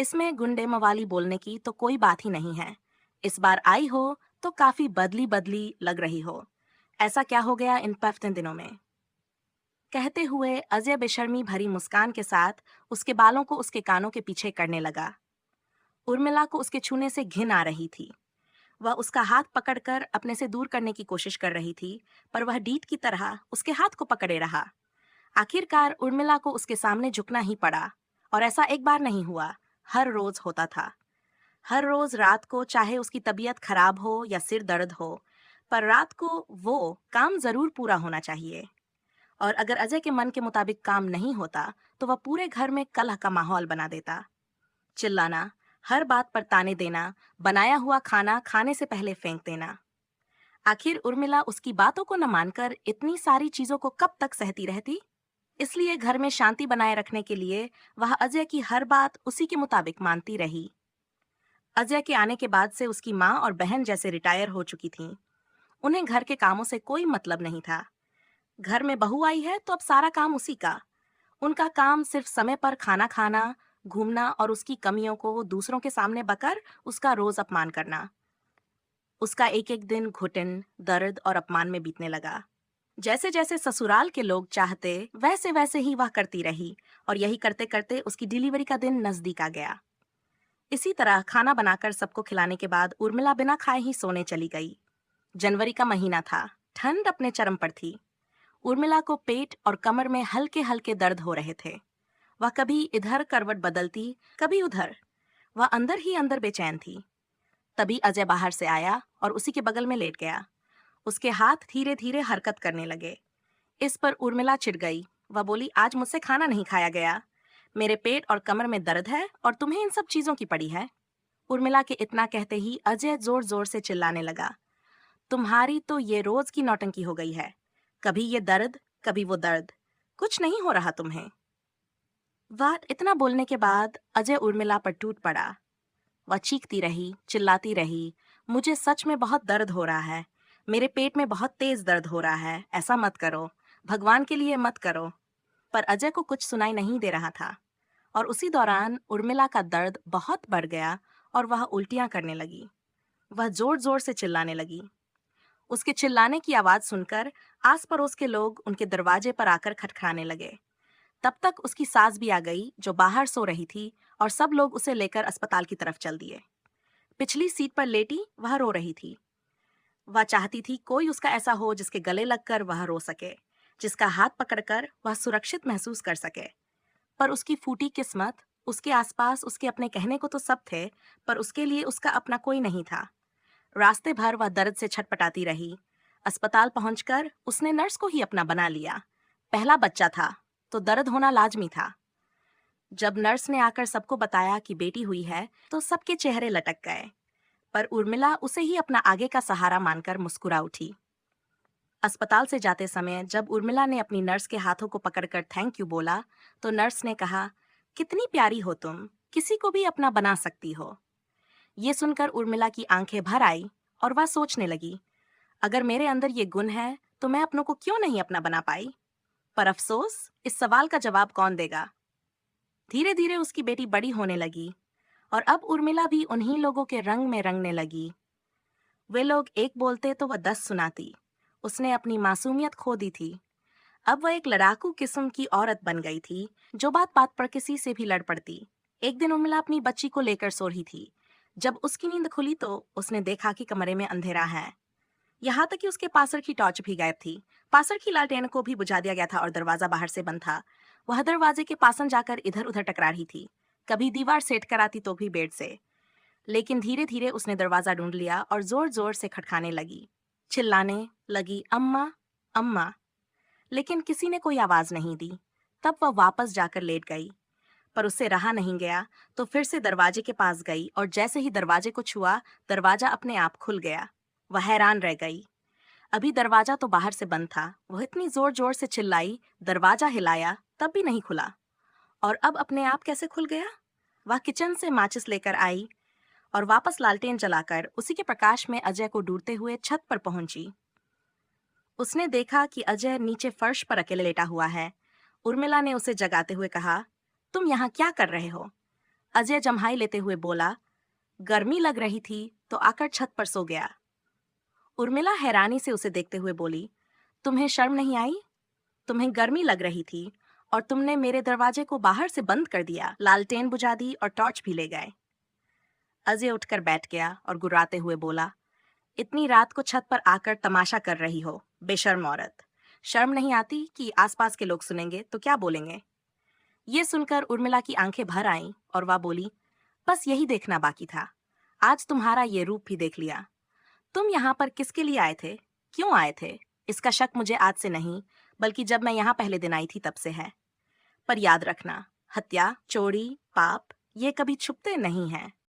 इसमें गुंडे मवाली बोलने की तो कोई बात ही नहीं है। इस बार आई हो तो काफी बदली बदली लग रही हो। ऐसा क्या हो गया इन 15 दिनों में? कहते हुए अजय बेशर्मी भरी मुस्कान के साथ उसके बालों को उसके कानों के पीछे करने लगा। उर्मिला को उसके छूने से घिन आ रही थी। वह उसका हाथ पकड़कर अपने से दूर करने की कोशिश कर रही थी, पर वह डीट की तरह उसके हाथ को पकड़े रहा। आखिरकार उर्मिला को उसके सामने झुकना ही पड़ा। और ऐसा एक बार नहीं हुआ, हर रोज होता था। हर रोज रात को, चाहे उसकी तबीयत खराब हो या सिर दर्द हो, पर रात को वो काम जरूर पूरा होना चाहिए। और अगर अजय के मन के मुताबिक काम नहीं होता तो वह पूरे घर में कलह का माहौल बना देता। चिल्लाना, हर बात पर ताने देना, बनाया हुआ खाना खाने से पहले फेंक देना। आखिर उर्मिला उसकी बातों को न मानकर इतनी सारी चीजों को कब तक सहती रहती? इसलिए घर में शांति बनाए रखने के लिए वह अजय की हर बात उसी के मुताबिक मानती रही। अजय के आने के बाद से उसकी माँ और बहन जैसे रिटायर हो चुकी थीं। उन्हें घर के कामों से कोई मतलब नहीं था। घर में बहू आई है तो अब सारा काम उसी का। उनका काम सिर्फ समय पर खाना खाना, घूमना और उसकी कमियों को दूसरों के सामने बकर उसका रोज अपमान करना। उसका एक एक दिन घुटन, दर्द और अपमान में बीतने लगा। जैसे जैसे ससुराल के लोग चाहते वैसे वैसे ही वह करती रही, और यही करते करते उसकी डिलीवरी का दिन नजदीक आ गया। इसी तरह खाना बनाकर सबको खिलाने के बाद उर्मिला बिना खाए ही सोने चली गई। जनवरी का महीना था, ठंड अपने चरम पर थी। उर्मिला को पेट और कमर में हल्के हल्के दर्द हो रहे थे। वह कभी इधर करवट बदलती, कभी उधर। वह अंदर ही अंदर बेचैन थी। तभी अजय बाहर से आया और उसी के बगल में लेट गया। उसके हाथ धीरे धीरे हरकत करने लगे। इस पर उर्मिला चिढ़ गई। वह बोली, आज मुझसे खाना नहीं खाया गया। मेरे पेट और कमर में दर्द है और तुम्हें इन सब चीजों की पड़ी है। उर्मिला के इतना कहते ही अजय जोर जोर से चिल्लाने लगा, तुम्हारी तो ये रोज की नौटंकी हो गई है। कभी ये दर्द, कभी वो दर्द। कुछ नहीं हो रहा तुम्हें। वह इतना बोलने के बाद अजय उर्मिला पर टूट पड़ा। वह चीखती रही, चिल्लाती रही, मुझे सच में बहुत दर्द हो रहा है। मेरे पेट में बहुत तेज दर्द हो रहा है। ऐसा मत करो, भगवान के लिए मत करो। पर अजय को कुछ सुनाई नहीं दे रहा था। और उसी दौरान उर्मिला का दर्द बहुत बढ़ गया और वह उल्टियां करने लगी। वह जोर जोर से चिल्लाने लगी। उसके चिल्लाने की आवाज सुनकर आस पड़ोस के लोग उनके दरवाजे पर आकर खटखटाने लगे। तब तक उसकी सास भी आ गई, जो बाहर सो रही थी, और सब लोग उसे लेकर अस्पताल की तरफ चल दिए। पिछली सीट पर लेटी वह रो रही थी। वह चाहती थी कोई उसका ऐसा हो जिसके गले लगकर वह रो सके, जिसका हाथ पकड़कर वह सुरक्षित महसूस कर सके। पर उसकी फूटी किस्मत, उसके आसपास उसके अपने कहने को तो सब थे, पर उसके लिए उसका अपना कोई नहीं था। रास्ते भर वह दर्द से छटपटाती रही। अस्पताल पहुंचकर उसने नर्स को ही अपना बना लिया। पहला बच्चा था तो दर्द होना लाजमी था। जब नर्स ने आकर सबको बताया कि बेटी हुई है तो सबके चेहरे लटक गए। पर उर्मिला उसे ही अपना आगे का सहारा मानकर मुस्कुरा उठी। अस्पताल से जाते समय जब उर्मिला ने अपनी नर्स के हाथों को पकड़कर थैंक यू बोला, तो नर्स ने कहा, कितनी प्यारी हो तुम, किसी को भी अपना बना सकती हो। ये सुनकर उर्मिला की आंखें भर आई और वह सोचने लगी, अगर मेरे अंदर ये गुण है तो मैं अपनों को क्यों नहीं अपना बना पाई। पर अफसोस, इस सवाल का जवाब कौन देगा। धीरे धीरे उसकी बेटी बड़ी होने लगी और अब उर्मिला भी उन्हीं लोगों के रंग में रंगने लगी। वे लोग एक बोलते तो वह 10 सुनाती। उसने अपनी मासूमियत खो दी थी। अब वह एक लड़ाकू किस्म की औरत बन गई थी, जो बात बात पर किसी से भी लड़ पड़ती। एक दिन उर्मिला अपनी बच्ची को लेकर सो रही थी। जब उसकी नींद खुली तो उसने देखा कि कमरे में अंधेरा है। यहाँ तक कि उसके पासर की टॉर्च भी गायब थी। पासर की लालटेन को भी बुझा दिया गया था और दरवाजा बाहर से बंद था। वह दरवाजे के पासन जाकर इधर उधर टकरा रही थी। कभी दीवार सेट कर आती तो भी बेड से। लेकिन धीरे धीरे उसने दरवाजा ढूंढ लिया और जोर जोर से खटखाने लगी। चिल्लाने लगी, अम्मा, अम्मा। लेकिन किसी ने कोई आवाज नहीं दी। तब वह वापस जाकर लेट गई। पर उससे रहा नहीं गया तो फिर से दरवाजे के पास गई और जैसे ही दरवाजे को छुआ, दरवाजा अपने आप खुल गया। वह हैरान रह गई। अभी दरवाजा तो बाहर से बंद था। वह इतनी जोर जोर से चिल्लाई, दरवाजा हिलाया, तब भी नहीं खुला। और अब अपने आप कैसे खुल गया? वह किचन से माचिस लेकर आई और वापस लालटेन जलाकर उसी के प्रकाश में अजय को ढूंढते हुए छत पर पहुंची। उसने देखा कि अजय नीचे फर्श पर अकेले लेटा हुआ है। उर्मिला ने उसे जगाते हुए कहा, तुम यहाँ क्या कर रहे हो? अजय जम्हाई लेते हुए बोला, गर्मी लग रही थी तो आकर छत पर सो गया। उर्मिला हैरानी से उसे देखते हुए बोली, तुम्हें शर्म नहीं आई? तुम्हें गर्मी लग रही थी और तुमने मेरे दरवाजे को बाहर से बंद कर दिया, लालटेन बुझा दी और टॉर्च भी ले गए। अजय उठकर बैठ गया और गुर्राते हुए बोला, इतनी रात को छत पर आकर तमाशा कर रही हो, बेशर्म औरत। शर्म नहीं आती कि आसपास के लोग सुनेंगे तो क्या बोलेंगे? ये सुनकर उर्मिला की आंखें भर आईं और वह बोली, बस यही देखना बाकी था। आज तुम्हारा ये रूप भी देख लिया। तुम यहाँ पर किसके लिए आए थे? क्यों आए थे? इसका शक मुझे आज से नहीं, बल्कि जब मैं यहाँ पहले दिन आई थी तब से है। पर याद रखना, हत्या, चोरी, पाप ये कभी छुपते नहीं हैं।